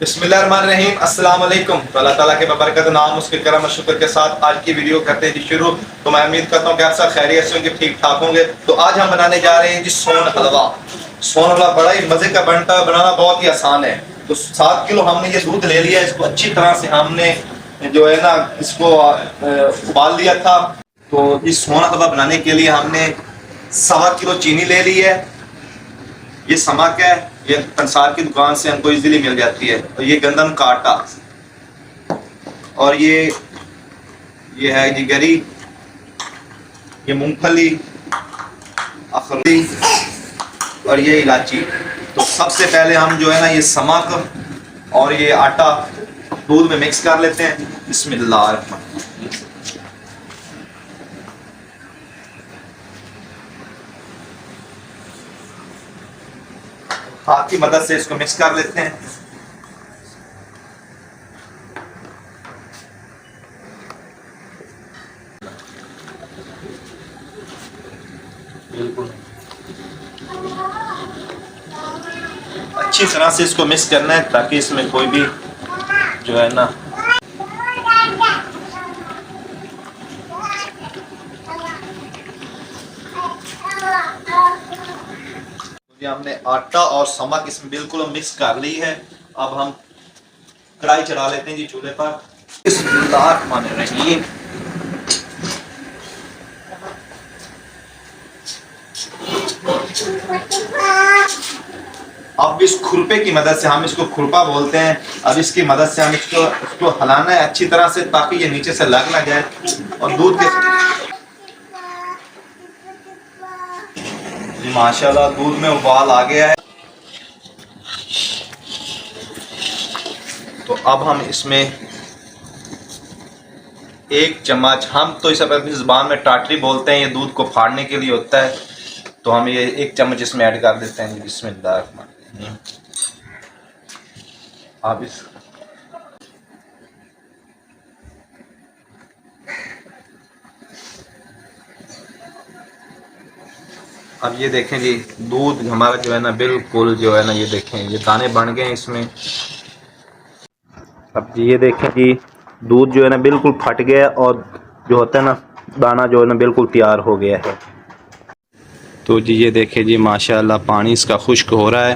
बिस्मिल्लाहिर्रहमानिर्रहीम अस्सलाम वालेकुम। तो अल्लाह ताला के बरकत नाम उसके करम और शुक्र के साथ आज की वीडियो करते हैं जी शुरू। तो मैं उम्मीद करता हूँ कि आप सब खैरियत से होंगे, ठीक ठाक होंगे। तो आज हम बनाने जा रहे हैं जी सोन हलवा। सोन हलवा बड़ा ही मजे का बनता है, बनाना बहुत ही आसान है। तो 7 किलो हमने ये दूध ले लिया, इसको अच्छी तरह से हमने जो है ना इसको उबाल लिया था। तो इस सोन हलवा बनाने के लिए हमने 1.25 किलो चीनी ले ली है। ये समक है, ये कंसार की दुकान से हमको इजीली मिल जाती है। और ये गंदम का आटा, और ये है जी गरी, ये मूंगफली, अखरोट और ये इलायची। तो सबसे पहले हम जो है ना ये समक और ये आटा दूध में मिक्स कर लेते हैं। बिस्मिल्लाह। हाथ की मदद से इसको मिक्स कर लेते हैं। बिल्कुल अच्छी तरह से इसको मिक्स करना है ताकि इसमें कोई भी जो है ना हमने आटा और समक इसमें बिल्कुल मिक्स कर ली है। अब हम कढ़ाई चढ़ा लेते हैं जी चूल्हे पर। बिस्मिल्लाहिर्रहमानिर्रहीम। अब इस खुरपे की मदद से, हम इसको खुरपा बोलते हैं, अब इसकी मदद से हम इसको हिलाना है अच्छी तरह से ताकि ये नीचे से लग ना जाए। और दूध के माशाल्लाह दूध में उबाल आ गया है। तो अब हम इसमें 1 चम्मच, हम तो इसे अपनी ज़ुबान में टाटरी बोलते हैं, ये दूध को फाड़ने के लिए होता है। तो हम ये 1 चम्मच इसमें ऐड कर देते हैं। बिस्मिल्लाह। अब इस अब ये देखें जी दूध हमारा जो है ना बिल्कुल जो है ना ये देखें ये दाने बन गए हैं इसमें। अब ये देखें जी दूध जो है ना बिल्कुल फट गया और जो होता है ना दाना जो है ना बिल्कुल तैयार हो गया है। तो जी ये देखें जी माशाल्लाह पानी इसका खुश्क हो रहा है।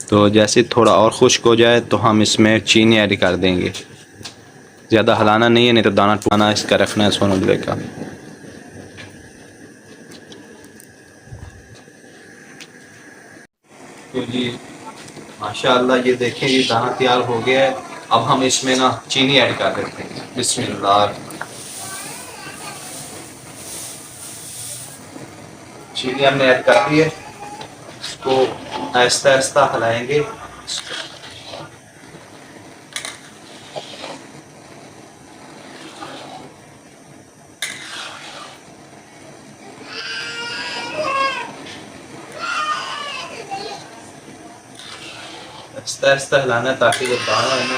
तो जैसे थोड़ा और खुश्क हो जाए तो हम इसमें चीनी ऐड कर देंगे। ज़्यादा हिलाना नहीं है, नहीं तो दाना टूना इसका रखना है सोन हलवे का। तो जी माशाल्लाह ये देखें ये दाना तैयार हो गया है। अब हम इसमें ना चीनी ऐड कर देते हैं। बिस्मिल्लाह। चीनी हमने ऐड कर दी है, इसको आहिस्ता आहिस्ता हिलाएंगे। आहिस्ता आहिस्ता हिलाना है ताकि जो दाना है ना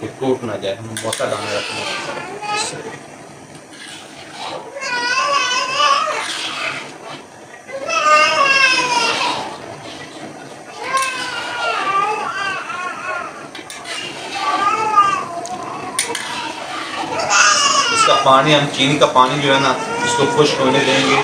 ये टूट ना जाए। हम मोटा दाना रखना है। इसका पानी, हम चीनी का पानी जो है ना इसको खुश्क होने देंगे।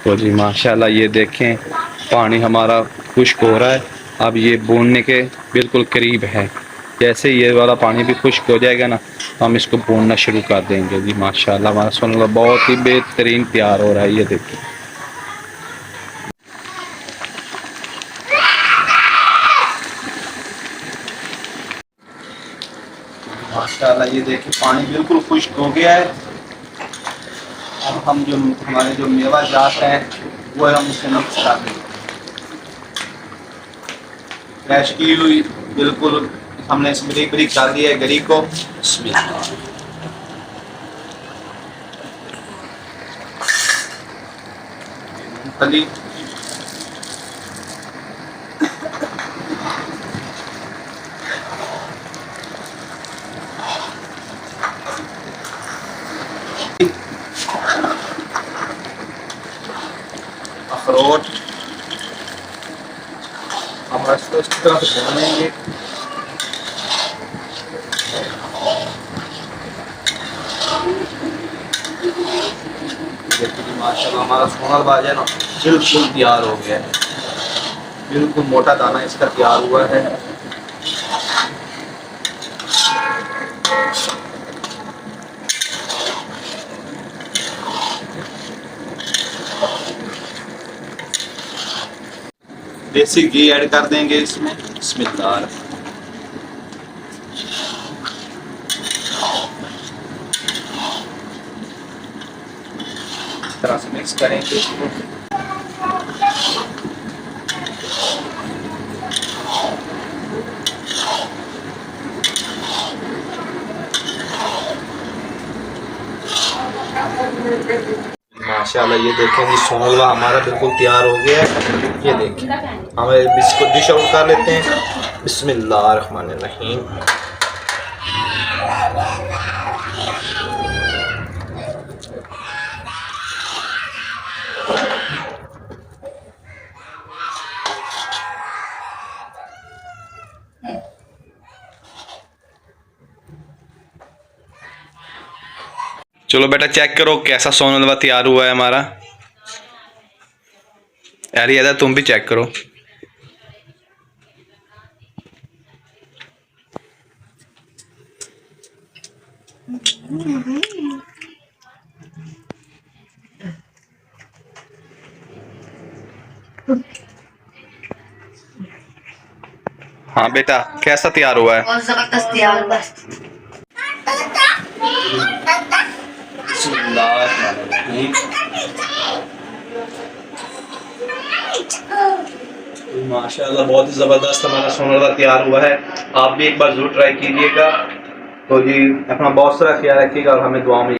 तो जी माशाल्लाह ये देखें पानी हमारा खुश्क हो रहा है। अब ये भूनने के बिल्कुल करीब है। जैसे ये वाला पानी भी खुश्क हो जाएगा ना तो हम इसको भूनना शुरू कर देंगे। जी माशाल्लाह हमारा सोन हलवा बहुत ही बेहतरीन तैयार हो रहा है। ये देखिए माशाल्लाह ये देखिए पानी बिल्कुल खुश्क हो गया है। अब हम जो हमारे जो मेवा जात है वो हम उससे मिक्स कर देंगे। क्रैश की हुई बिल्कुल हमने इसमें बारीक बारीक डाल दिया है गरी को। अली अखरोट हम इसको इस तरह से भूनेंगे। देखिए माशाल्लाह हमारा सोना हलवा है ना बिल्कुल तैयार हो गया है, बिल्कुल मोटा दाना इसका तैयार हुआ है। देसी घी ऐड कर देंगे इसमें, बिस्मिल्लाह। इस तरह से मिक्स करेंगे इसको। माशाल्लाह ये देखें जी सोन हलवा हमारा बिल्कुल तैयार हो गया है। ये देखें हम इसको डिश आउट कर लेते हैं। बिस्मिल्लाहिर्रहमानिर्रहीम। चलो बेटा चेक करो कैसा सोन हलवा तैयार हुआ है हमारा। यार ये तुम भी चेक करो। हाँ बेटा कैसा तैयार हुआ है? बहुत जबरदस्त तैयार हुआ है। माशाल्लाह बहुत ही ज़बरदस्त हमारा सोन हलवा तैयार हुआ है। आप भी एक बार ज़रूर ट्राई कीजिएगा। तो जी अपना बहुत सारा ख्याल रखिएगा और हमें दुआ में